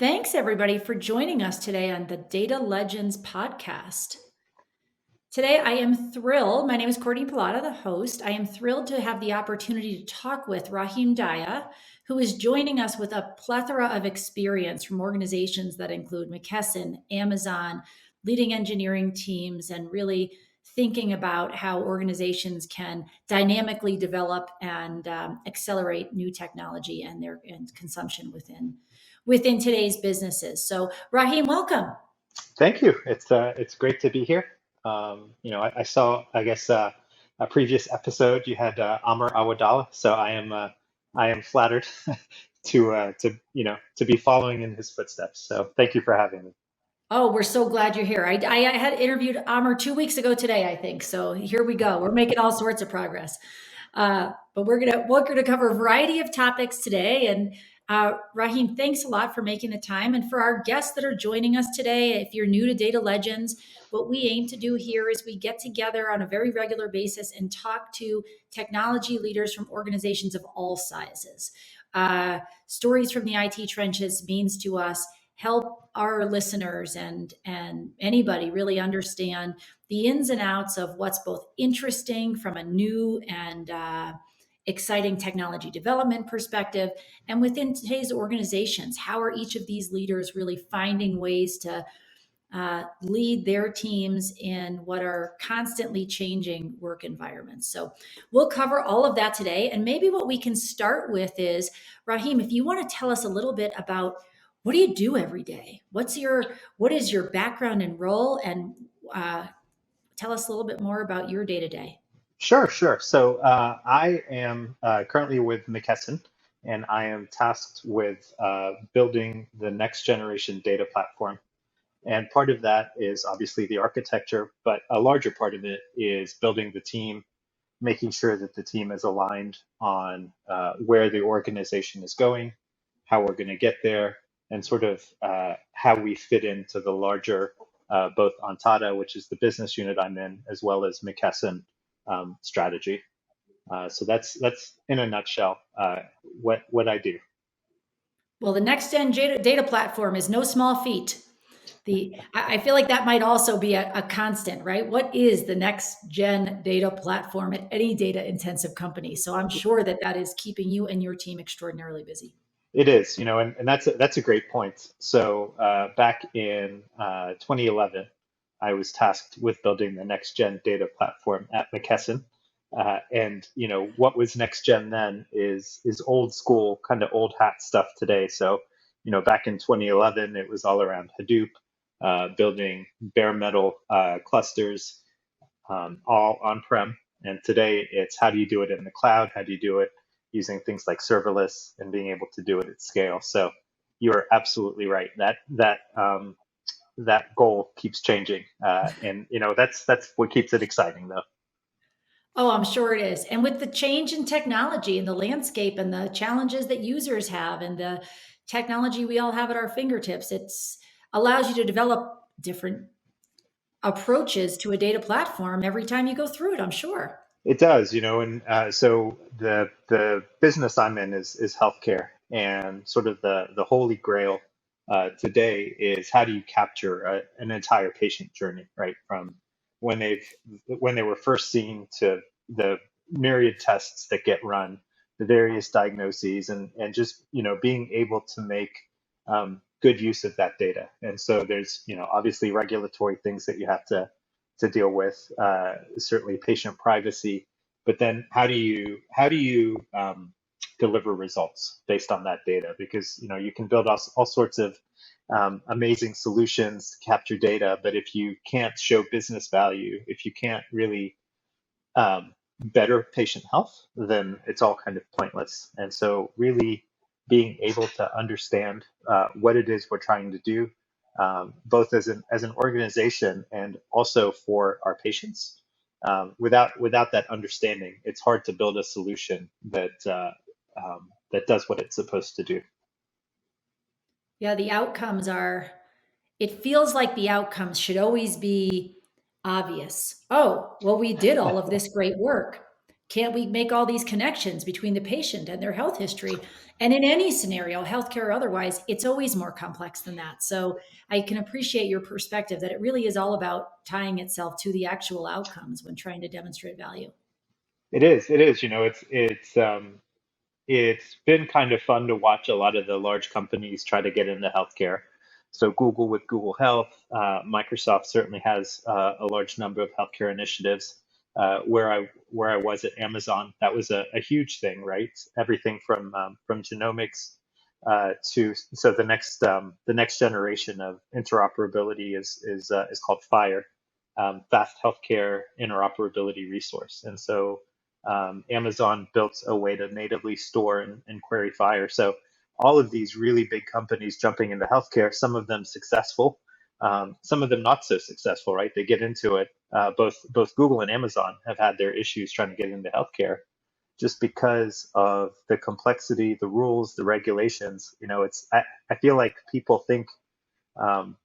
Thanks, everybody, for joining us today on the Data Legends podcast. Today, I am thrilled. My name is Courtney Pilata, the host. I am thrilled to have the opportunity to talk with Raheem Daya, who is joining us with a plethora of experience from organizations that include McKesson, Amazon, leading engineering teams, and really thinking about how organizations can dynamically develop and accelerate new technology and their consumption within today's businesses. So, Raheem, welcome. Thank you. It's great to be here. I saw, I guess, a previous episode you had Amr Awadallah, so I am flattered to be following in his footsteps. So thank you for having me. Oh, we're so glad you're here. I had interviewed Amr 2 weeks ago today, I think. So here we go. We're making all sorts of progress. But we're gonna cover a variety of topics today. And Raheem, thanks a lot for making the time. And for our guests that are joining us today, if you're new to Data Legends, what we aim to do here is we get together on a very regular basis and talk to technology leaders from organizations of all sizes. Stories from the IT trenches means to us help our listeners and anybody really understand the ins and outs of what's both interesting from a new and exciting technology development perspective, and within today's organizations, how are each of these leaders really finding ways to lead their teams in what are constantly changing work environments. So we'll cover all of that today. And maybe what we can start with is, Raheem, if you want to tell us a little bit about what do you do every day? What is your background and role? And tell us a little bit more about your day to day. Sure, sure. So I am currently with McKesson, and I am tasked with building the next generation data platform. And part of that is obviously the architecture, but a larger part of it is building the team, making sure that the team is aligned on where the organization is going, how we're going to get there, and sort of how we fit into the larger, both Ontada, which is the business unit I'm in, as well as McKesson strategy. So that's in a nutshell what I do. Well, the next gen data platform is no small feat. I feel like that might also be a constant, right? What is the next gen data platform at any data intensive company? So I'm sure that that is keeping you and your team extraordinarily busy. It is, and that's a great point. So back in 2011, I was tasked with building the next gen data platform at McKesson. And what was next gen then is old school, kind of old hat stuff today. So back in 2011, it was all around Hadoop, building bare metal clusters, all on-prem. And today it's how do you do it in the cloud? How do you do it using things like serverless and being able to do it at scale? So you are absolutely right. That goal keeps changing, and that's what keeps it exciting, though. Oh, I'm sure it is. And with the change in technology and the landscape and the challenges that users have and the technology we all have at our fingertips, it's allows you to develop different approaches to a data platform every time you go through it, I'm sure. It does, and so the business I'm in is healthcare, and sort of the holy grail today is how do you capture an entire patient journey, right? From when they were first seen to the myriad tests that get run, the various diagnoses, and just being able to make good use of that data. And so there's obviously regulatory things that you have to deal with, certainly patient privacy, but then how do you deliver results based on that data? Because you can build all sorts of amazing solutions to capture data, but if you can't show business value, if you can't really better patient health, then it's all kind of pointless. And so really being able to understand what it is we're trying to do, both as an organization and also for our patients. Without that understanding, it's hard to build a solution that does what it's supposed to do. Yeah, it feels like the outcomes should always be obvious. Oh, well, we did all of this great work. can't we make all these connections between the patient and their health history? And in any scenario, healthcare or otherwise, it's always more complex than that. So I can appreciate your perspective that it really is all about tying itself to the actual outcomes when trying to demonstrate value. It is. It is. It's been kind of fun to watch a lot of the large companies try to get into healthcare. So Google with Google Health, Microsoft certainly has a large number of healthcare initiatives. Where I was at Amazon, that was a huge thing, right? Everything from genomics to so the next generation of interoperability is called FHIR, Fast Healthcare Interoperability Resource, and so Amazon built a way to natively store and query FHIR. So all of these really big companies jumping into healthcare, some of them successful, some of them not so successful, right? They get into it. Both Google and Amazon have had their issues trying to get into healthcare just because of the complexity, the rules, the regulations. I feel like people think um,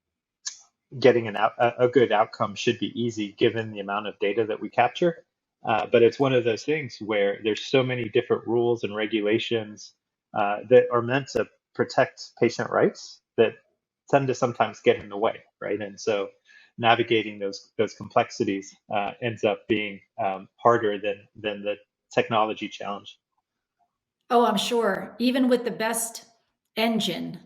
getting a good outcome should be easy given the amount of data that we capture. But it's one of those things where there's so many different rules and regulations that are meant to protect patient rights that tend to sometimes get in the way, right? And so navigating those complexities ends up being harder than the technology challenge. Oh, I'm sure. Even with the best engine,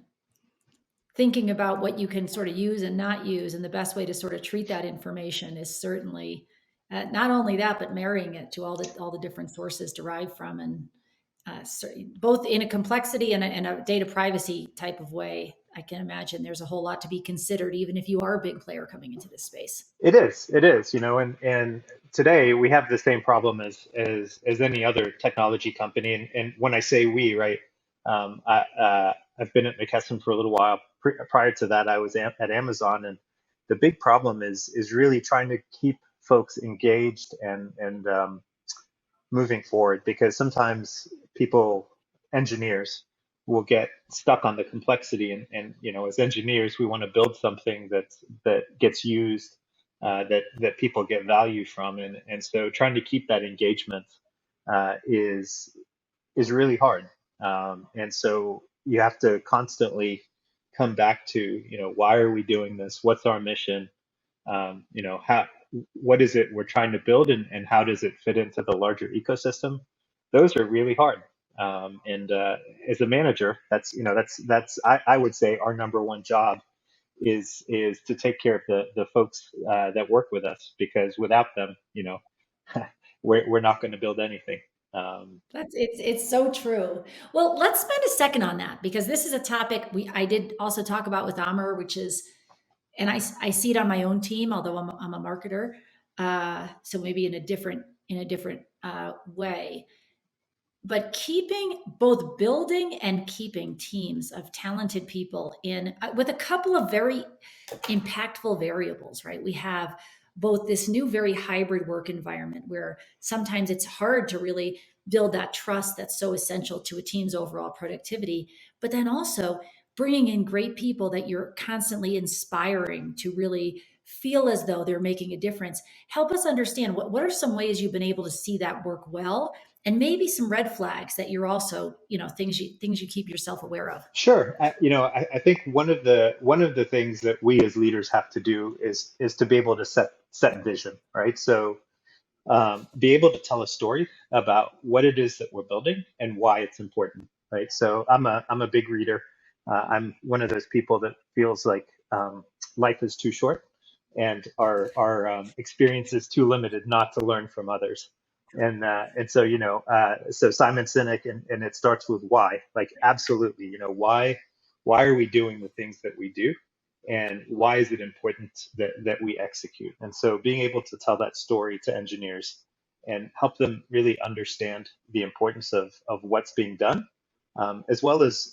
thinking about what you can sort of use and not use and the best way to sort of treat that information is certainly not only that, but marrying it to all the different sources derived from and both in a complexity and a data privacy type of way. I can imagine there's a whole lot to be considered, even if you are a big player coming into this space. It is, and today we have the same problem as any other technology company. And when I say we, right, I've been at McKesson for a little while. Prior to that, I was at Amazon, and the big problem is really trying to keep folks engaged and moving forward because sometimes people, engineers, will get stuck on the complexity and as engineers we want to build something that gets used, that people get value from, and so trying to keep that engagement is really hard, and so you have to constantly come back to why are we doing this, what's our mission, how what is it we're trying to build, and how does it fit into the larger ecosystem. Those are really hard, and as a manager, I would say our number one job is to take care of the folks that work with us, because without them, we're not going to build anything. It's so true. Well, let's spend a second on that because this is a topic I did also talk about with Amr, which is, and I see it on my own team, although I'm a marketer, so maybe in a different way. But keeping both building and keeping teams of talented people in with a couple of very impactful variables, right? We have both this new very hybrid work environment where sometimes it's hard to really build that trust that's so essential to a team's overall productivity, but then also bringing in great people that you're constantly inspiring to really feel as though they're making a difference. Help us understand what are some ways you've been able to see that work well, and maybe some red flags that you're also, things you keep yourself aware of. Sure. I think one of the things that we as leaders have to do is to be able to set vision, right? So be able to tell a story about what it is that we're building and why it's important, right? So I'm a big reader. I'm one of those people that feels like life is too short and our experience is too limited not to learn from others. And so so Simon Sinek, and it starts with why. Like absolutely, why are we doing the things that we do? And why is it important that we execute? And so being able to tell that story to engineers and help them really understand the importance of what's being done, as well as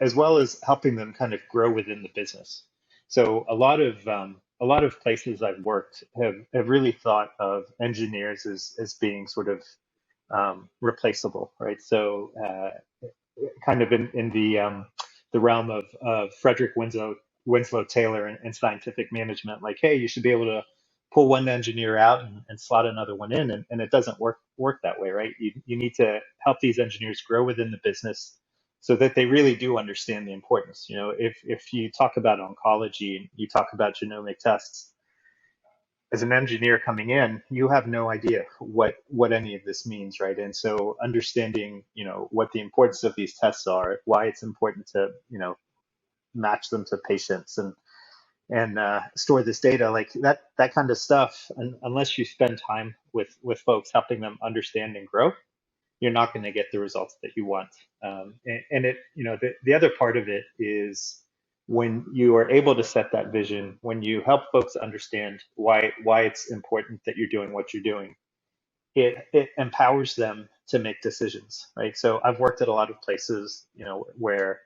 as well as helping them kind of grow within the business. So a lot of places I've worked have really thought of engineers as being sort of replaceable, right? So kind of in the realm of Frederick Winslow Taylor and scientific management, like, hey, you should be able to pull one engineer out and slot another one in, and it doesn't work that way, right? You need to help these engineers grow within the business so that they really do understand the importance. If you talk about oncology and you talk about genomic tests, as an engineer coming in, you have no idea what any of this means, right? And so understanding, what the importance of these tests are, why it's important to, match them to patients and store this data, like that kind of stuff. And unless you spend time with folks helping them understand and grow, you're not going to get the results that you want. And it, the other part of it is when you are able to set that vision, when you help folks understand why it's important that you're doing what you're doing, it empowers them to make decisions, right? So I've worked at a lot of places, where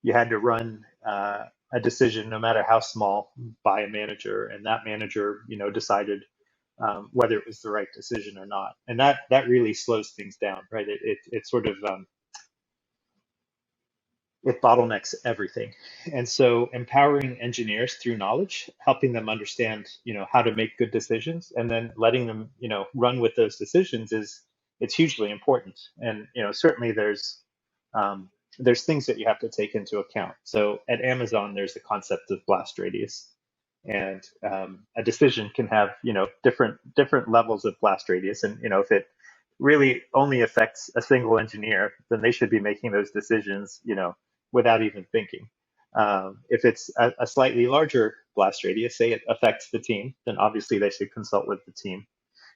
you had to run a decision, no matter how small, by a manager, and that manager, decided whether it was the right decision or not, and that really slows things down, right? It sort of it bottlenecks everything, and so empowering engineers through knowledge, helping them understand, how to make good decisions, and then letting them, run with those decisions it's hugely important. And certainly there's things that you have to take into account. So at Amazon, there's the concept of blast radius, and a decision can have different levels of blast radius. And if it really only affects a single engineer, then they should be making those decisions, without even thinking. If it's a slightly larger blast radius, say it affects the team, then obviously they should consult with the team.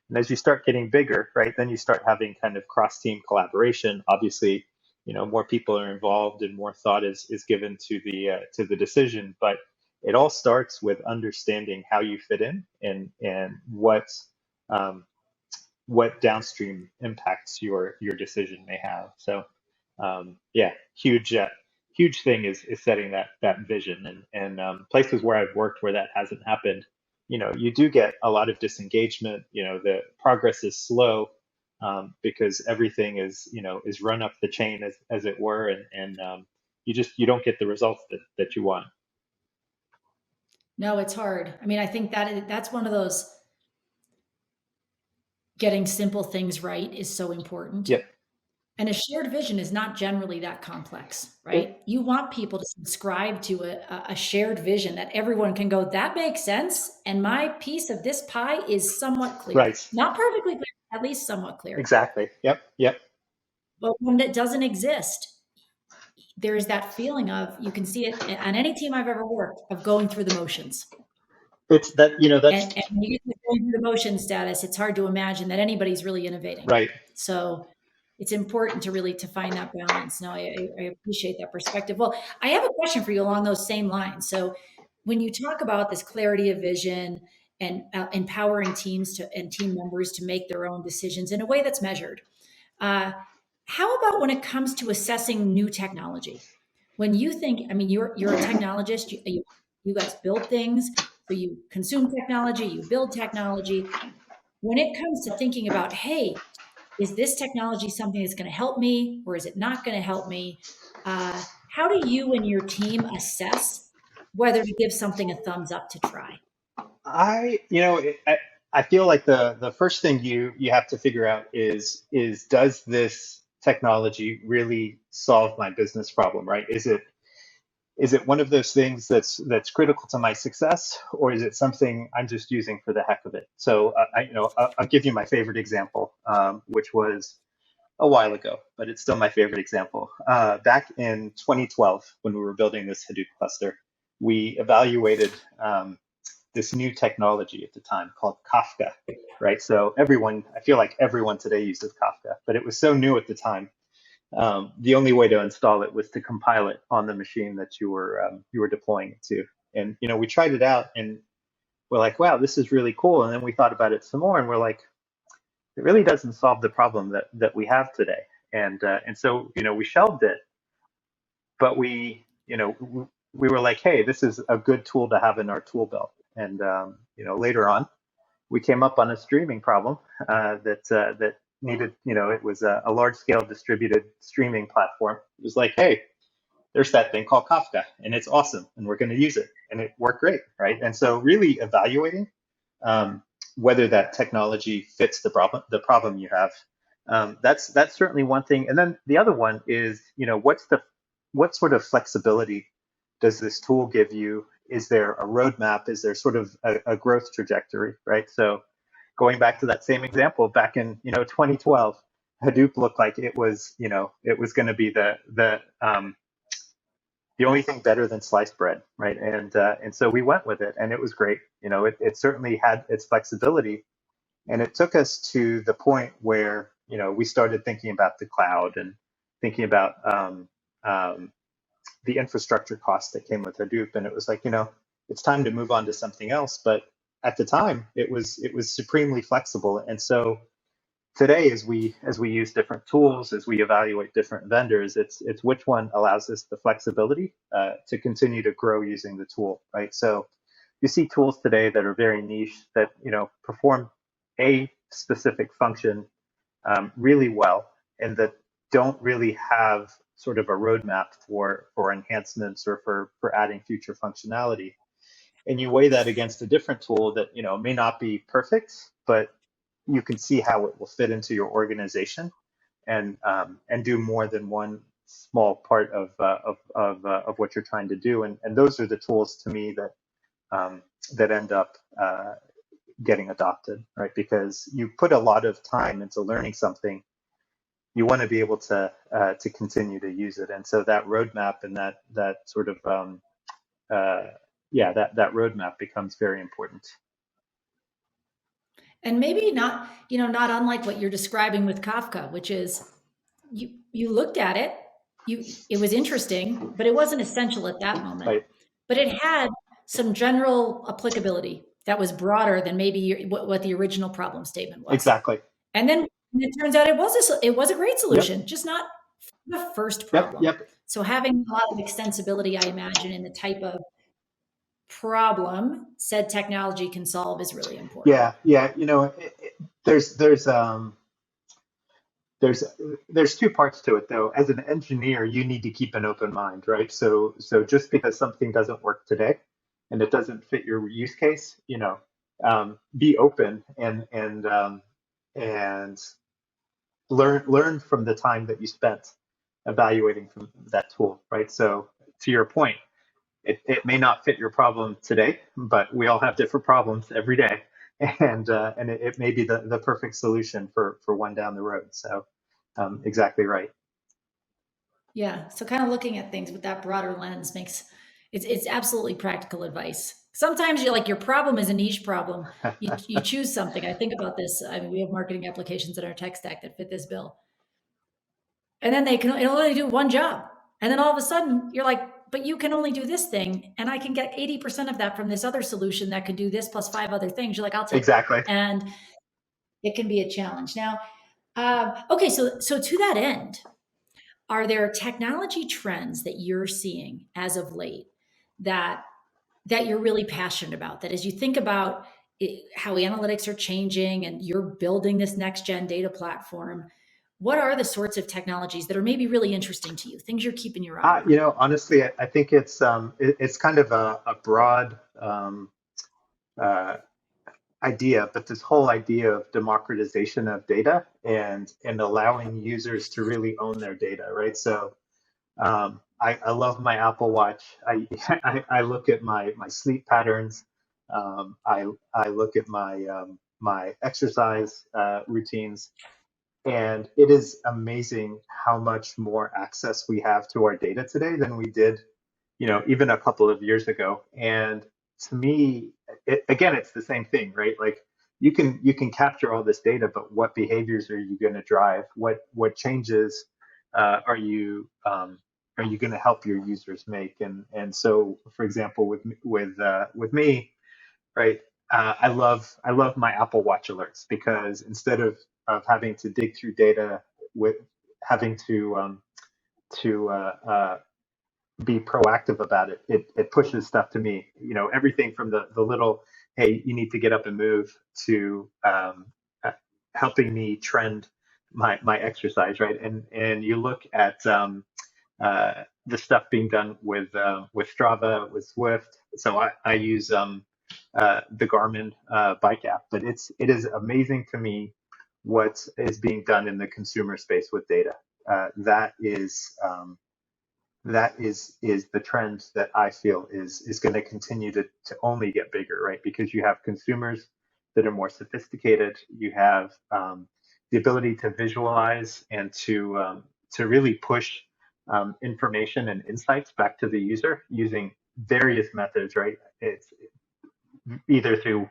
And as you start getting bigger, right, then you start having kind of cross-team collaboration. Obviously, more people are involved and more thought is given to the decision. But it all starts with understanding how you fit in and um, what downstream impacts your decision may have. So yeah, huge thing is setting that vision, and places where I've worked where that hasn't happened, you do get a lot of disengagement. The progress is slow, because everything is run up the chain as it were, and you don't get the results that you want. No, it's hard. I mean, I think that's one of those, getting simple things right is so important. Yep. And a shared vision is not generally that complex, It, right? You want people to subscribe to a shared vision that everyone can go, that makes sense. And my piece of this pie is somewhat clear. right. Not perfectly clear, at least somewhat clear. Exactly. Yep. Yep. But when it doesn't exist, there's that feeling of, you can see it on any team I've ever worked, of going through the motions. It's that, that's And when you get to going through the motion status, it's hard to imagine that anybody's really innovating. right. So it's important to find that balance. No, I appreciate that perspective. Well, I have a question for you along those same lines. So when you talk about this clarity of vision and empowering teams and team members to make their own decisions in a way that's measured, uh, how about when it comes to assessing new technology? When you think, I mean, you're a technologist. You guys build things, so you consume technology, you build technology. When it comes to thinking about, hey, is this technology something that's going to help me, or is it not going to help me? How do you and your team assess whether to give something a thumbs up to try? I, you know, I feel like the first thing you have to figure out is does this technology really solve my business problem, right? Is it one of those things that's critical to my success, or is it something I'm just using for the heck of it? So I'll give you my favorite example, which was a while ago, but it's still my favorite example. Back in 2012, when we were building this Hadoop cluster, we evaluated this new technology at the time called Kafka, right? So I feel like everyone today uses Kafka, but it was so new at the time. The only way to install it was to compile it on the machine that you were deploying it to. And we tried it out, and we're like, wow, this is really cool. And then we thought about it some more, and we're like, it really doesn't solve the problem that we have today. And so we shelved it, but we were like, hey, this is a good tool to have in our tool belt. And later on, we came up on a streaming problem that needed, it was a large scale distributed streaming platform. It was like, hey, there's that thing called Kafka, and it's awesome, and we're going to use it, and it worked great, right? And so really evaluating whether that technology fits the problem you have. That's certainly one thing. And then the other one is, what sort of flexibility does this tool give you? Is there a roadmap? Is there sort of a growth trajectory, right? So going back to that same example, back in 2012, Hadoop looked like it was going to be the only thing better than sliced bread, right? And so we went with it, and it was great. It certainly had its flexibility, and it took us to the point where we started thinking about the cloud and thinking about um, the infrastructure costs that came with Hadoop, and it was like, it's time to move on to something else. But at the time, it was supremely flexible, and so today, as we use different tools, as we evaluate different vendors, it's which one allows us the flexibility to continue to grow using the tool, right? So you see tools today that are very niche that perform a specific function really well, and that don't really have sort of a roadmap for enhancements or for adding future functionality. And you weigh that against a different tool that may not be perfect, but you can see how it will fit into your organization and do more than one small part of what you're trying to do. And those are the tools to me that end up getting adopted, right? Because you put a lot of time into learning something, you want to be able to continue to use it. And so that roadmap and that sort of uh, yeah, that roadmap becomes very important. And maybe not, not unlike what you're describing with Kafka, which is you looked at it, it was interesting, but it wasn't essential at that moment. Right. But it had some general applicability that was broader than maybe what the original problem statement was. Exactly. And then it turns out it was a great Yep. solution, just not the first Yep. problem. Yep. So having a lot of extensibility, I imagine, in the type of problem said technology can solve is really important. Yeah. Yeah. There's there's um there's there's two parts to it though. As an engineer, you need to keep an open mind, right? So just because something doesn't work today and it doesn't fit your use case, be open and learn from the time that you spent evaluating from that tool, right? So to your point, it may not fit your problem today, but we all have different problems every day, and it may be the perfect solution for one down the road. So exactly right. Yeah. So kind of looking at things with that broader lens makes it's absolutely practical advice. Sometimes you're like your problem is a niche problem. You choose something. I think about this. I mean, we have marketing applications in our tech stack that fit this bill. And then it'll only do one job. And then all of a sudden you're like, but you can only do this thing. And I can get 80% of that from this other solution that could do this plus five other things. You're like, I'll take that. Exactly. And it can be a challenge. Now, okay, so to that end, are there technology trends that you're seeing as of late that you're really passionate about? That as you think about how analytics are changing and you're building this next gen data platform, what are the sorts of technologies that are maybe really interesting to you? Things you're keeping your eye on? Honestly, I think it's kind of a broad uh, idea, but this whole idea of democratization of data and allowing users to really own their data, right? So I love my Apple Watch. I look at my sleep patterns. I look at my exercise routines, and it is amazing how much more access we have to our data today than we did, even a couple of years ago. And to me, again, it's the same thing, right? Like you can capture all this data, but what behaviors are you going to drive? What changes are you going to help your users make? And so, for example, with me, right? I love my Apple Watch alerts because instead of having to dig through data with having to be proactive about it. It pushes stuff to me. Everything from the little, hey, you need to get up and move to uh, helping me trend my exercise, right? And you look at the stuff being done with Strava, with Swift. So I use the Garmin bike app. But it is amazing to me what is being done in the consumer space with data. That is the trend that I feel is going to continue to only get bigger, right? Because you have consumers that are more sophisticated. You have the ability to visualize and to really push information and insights back to the user using various methods, right? It's either through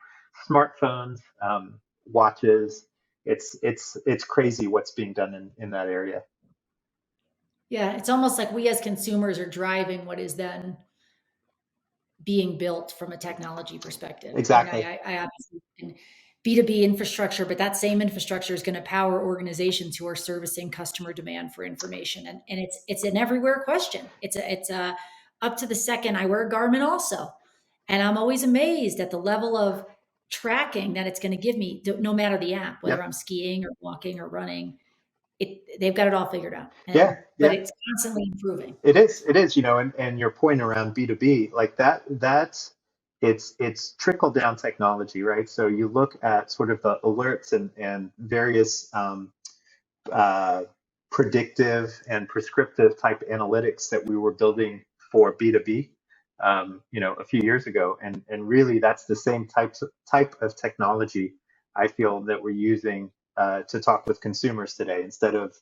smartphones, watches. It's crazy what's being done in that area. Yeah, it's almost like we as consumers are driving what is then being built from a technology perspective. I mean, Exactly. I obviously can B2B infrastructure, but that same infrastructure is going to power organizations who are servicing customer demand for information. And it's an everywhere question. It's a up to the second. I wear a Garmin also. And I'm always amazed at the level of tracking that it's going to give me, no matter the app, whether Yep. I'm skiing or walking or running. They've got it all figured out. Yeah. But Yeah. it's constantly improving. It is, and your point around B2B, like that's it's trickle down technology, right? So you look at sort of the alerts and various uh, predictive and prescriptive type analytics that we were building for B2B, a few years ago. And really that's the same type of technology I feel that we're using to talk with consumers today instead of,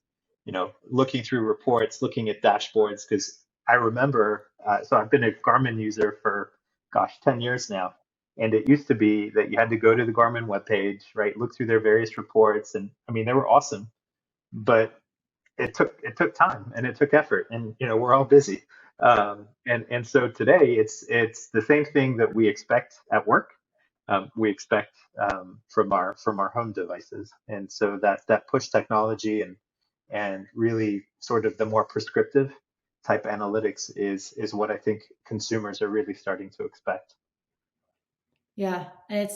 looking through reports, looking at dashboards. Because I remember, so I've been a Garmin user for, gosh, 10 years now. And it used to be that you had to go to the Garmin webpage, right? Look through their various reports. And I mean, they were awesome, but it took time and it took effort, and we're all busy. And so today it's the same thing that we expect at work. We expect from our home devices, and so that push technology and really sort of the more prescriptive type analytics is what I think consumers are really starting to expect. Yeah. And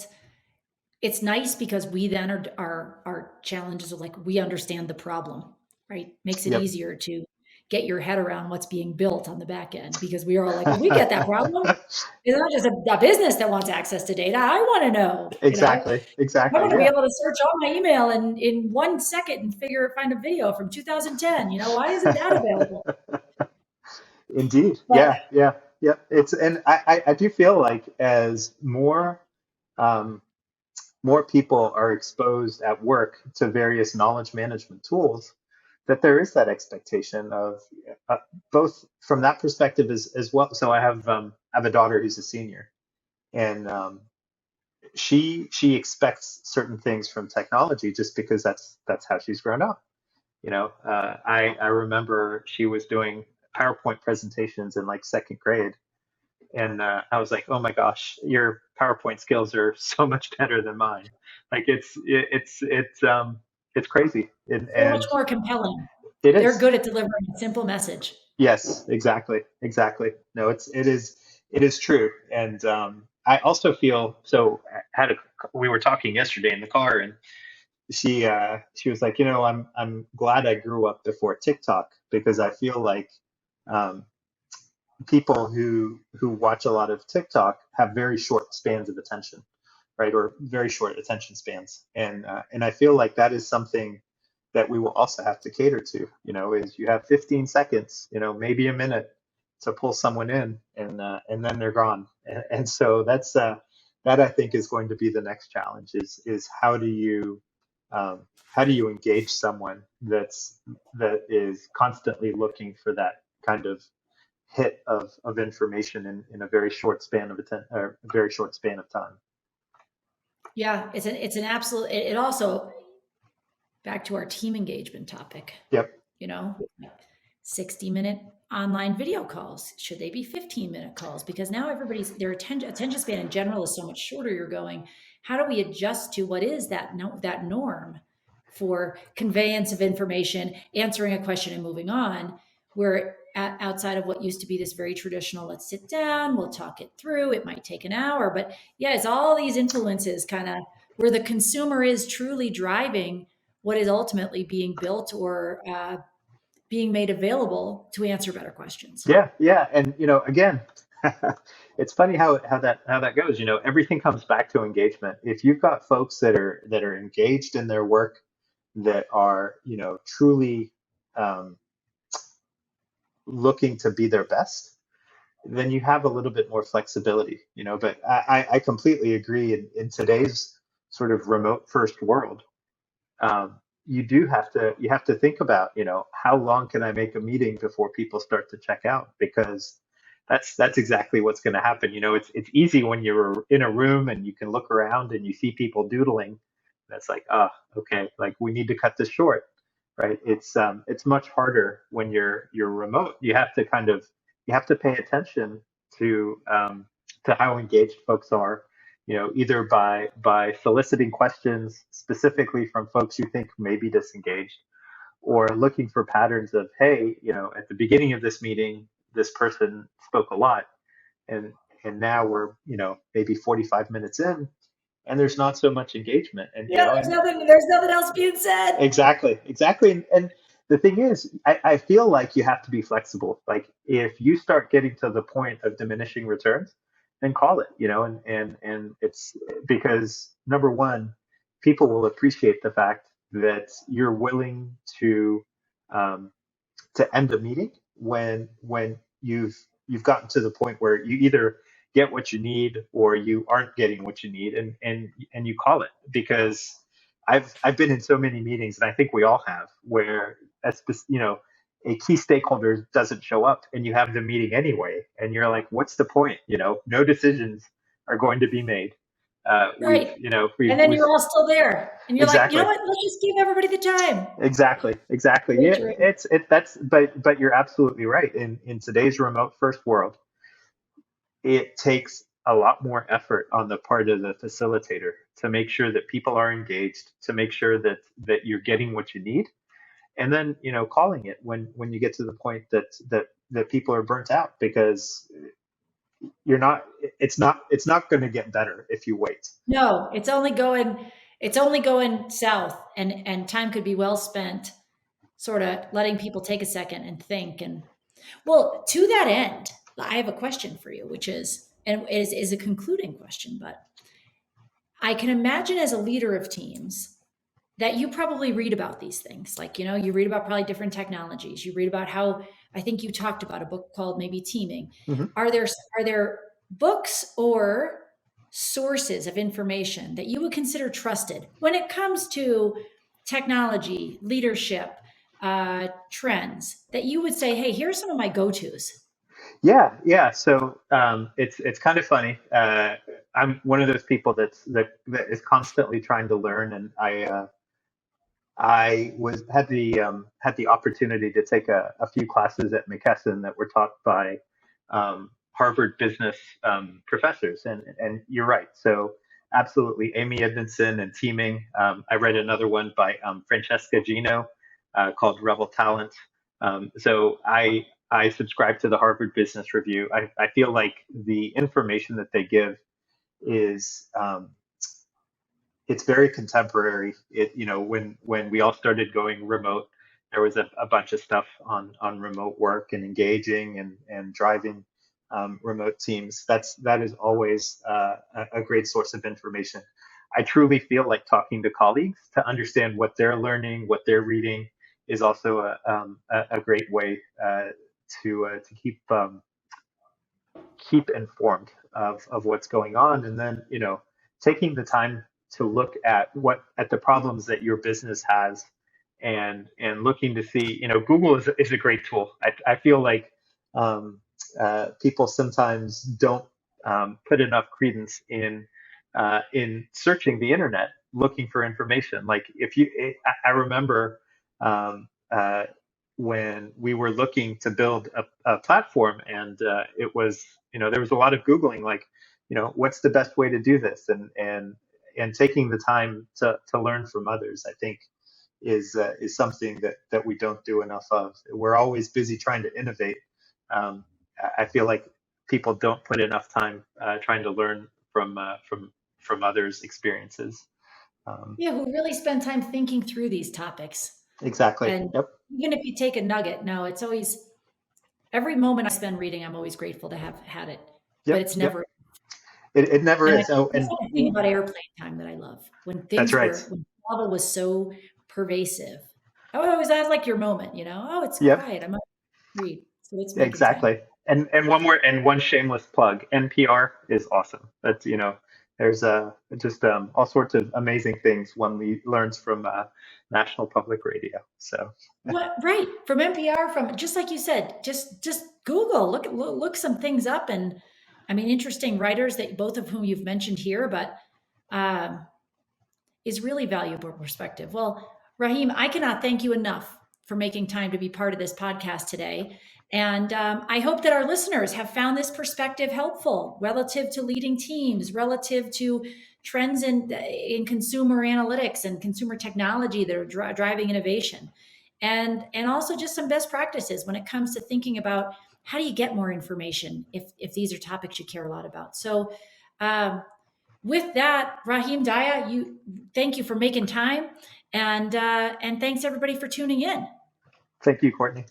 it's nice because we then are our challenges are like we understand the problem, right? Makes it Yep. easier to get your head around what's being built on the back end because we are all like, well, we get that problem. It's not just a business that wants access to data. I want to know. Exactly. I Exactly. want to be Yeah. able to search all my email in 1 second and find a video from 2010. Why isn't that available? Indeed. But Yeah. Yeah. Yeah. And I do feel like as um, more people are exposed at work to various knowledge management tools, that there is that expectation of uh, both from that perspective as well. So I have a daughter who's a senior, and she expects certain things from technology just because that's how she's grown up. I remember she was doing PowerPoint presentations in like second grade, and I was like, oh my gosh, your PowerPoint skills are so much better than mine. Like it's crazy, so much and more compelling. it They're is. good at delivering a simple message. Yes, exactly, exactly. No, it is true, and I also feel so. We were talking yesterday in the car, and she was like, I'm glad I grew up before TikTok because I feel like um, people who watch a lot of TikTok have very short spans of attention, right? Or very short attention spans, and I feel like that is something that we will also have to cater to. Is you have 15 seconds, maybe a minute to pull someone in, and then they're gone. And so that I think is going to be the next challenge. Is how do you engage someone that is constantly looking for that kind of hit of information in a very short span of or a very short span of time. Yeah, it's an absolute. It also back to our team engagement topic. Yep. You know, 60-minute online video calls. Should they be 15-minute calls? Because now everybody's their attention span in general is so much shorter. You're going, how do we adjust to what is that that norm for conveyance of information, answering a question and moving on? We're outside of what used to be this very traditional, let's sit down, we'll talk it through. It might take an hour, but yeah, it's all these influences kind of where the consumer is truly driving what is ultimately being built or being made available to answer better questions. Yeah, yeah, and again, It's funny how that goes. Everything comes back to engagement. If you've got folks that are engaged in their work, that are truly um, looking to be their best, then you have a little bit more flexibility. But I completely agree in today's sort of remote first world. You have to think about, how long can I make a meeting before people start to check out? Because that's exactly what's going to happen. It's easy when you're in a room and you can look around and you see people doodling. That's like, okay, like we need to cut this short, right? It's much harder when you're remote. You have to pay attention to how engaged folks are, either by soliciting questions specifically from folks you think may be disengaged, or looking for patterns of, hey, at the beginning of this meeting, this person spoke a lot, and now we're, maybe 45 minutes in, and there's not so much engagement, and Yeah, there's nothing else being said. exactly, exactly. And the thing is, I feel like you have to be flexible. Like if you start getting to the point of diminishing returns, then call it, and it's because number one, people will appreciate the fact that you're willing um, to end a meeting when you've gotten to the point where you either get what you need or you aren't getting what you need, and you call it. Because I've been in so many meetings, and I think we all have, where a key stakeholder doesn't show up and you have the meeting anyway, and you're like, what's the point? No decisions are going to be made. we've Right. you know And we've then we've you're all still there. And you're like, you know exactly. what? Let's just give everybody the time. Exactly. Very Yeah, true. but you're absolutely right. In today's remote first world, it takes a lot more effort on the part of the facilitator to make sure that people are engaged, to make sure that you're getting what you need, and then calling it when you get to the point that people are burnt out, because you're not it's not going to get better if you wait. No, it's only going south, and time could be well spent sort of letting people take a second and think. And well, to that end, I have a question for you, which is a concluding question, but I can imagine as a leader of teams that you probably read about these things. Like, you read about probably different technologies. You read about how, I think you talked about a book called maybe Teaming. Mhm. Are there books or sources of information that you would consider trusted when it comes to technology, leadership, trends, that you would say, hey, here's some of my go-tos? Yeah, yeah. So it's kind of funny. I'm one of those people that is constantly trying to learn, and I was had the opportunity to take a few classes at McKesson that were taught by Harvard business professors, and you're right. So absolutely, Amy Edmondson and Teaming. I read another one by Francesca Gino called Rebel Talent. So I subscribe to the Harvard Business Review. I feel like the information that they give is it's very contemporary. When we all started going remote, there was a bunch of stuff on remote work and engaging and driving remote teams. That is always a great source of information. I truly feel like talking to colleagues to understand what they're learning, what they're reading, is also a great way to keep informed of what's going on, and then taking the time to look at the problems that your business has, and looking to see, Google is a great tool. I feel like people sometimes don't put enough credence in searching the internet looking for information. Like if you I remember um, when we were looking to build a platform, and it was, there was a lot of googling, like, what's the best way to do this, and taking the time to learn from others, I think is something that we don't do enough of. We're always busy trying to innovate. I feel like people don't put enough time trying to learn from others' experiences. um, Yeah, who really spend time thinking through these topics. exactly. And Yep. even if you take a nugget, no, it's always every moment I spend reading, I'm always grateful to have had it, but Yep, it's yep. never. It never And I is. Oh, that's and one thing about airplane time that I love. that's right. When travel was so pervasive, that was like your moment, oh, it's Yep. quiet. I might read. So it's making time. Exactly. And one shameless plug. NPR is awesome. That's there's just all sorts of amazing things one learns from National Public Radio. So What right from NPR, from just like you said, just Google, look some things up, and I mean interesting writers that both of whom you've mentioned here, but um, is really valuable perspective. Well, Raheem, I cannot thank you enough for making time to be part of this podcast today. And I hope that our listeners have found this perspective helpful relative to leading teams, relative to trends in consumer analytics and consumer technology that are driving innovation. And also just some best practices when it comes to thinking about how do you get more information if these are topics you care a lot about. So with that, Raheem, Daya, thank you for making time, and thanks everybody for tuning in. thank you, Courtney.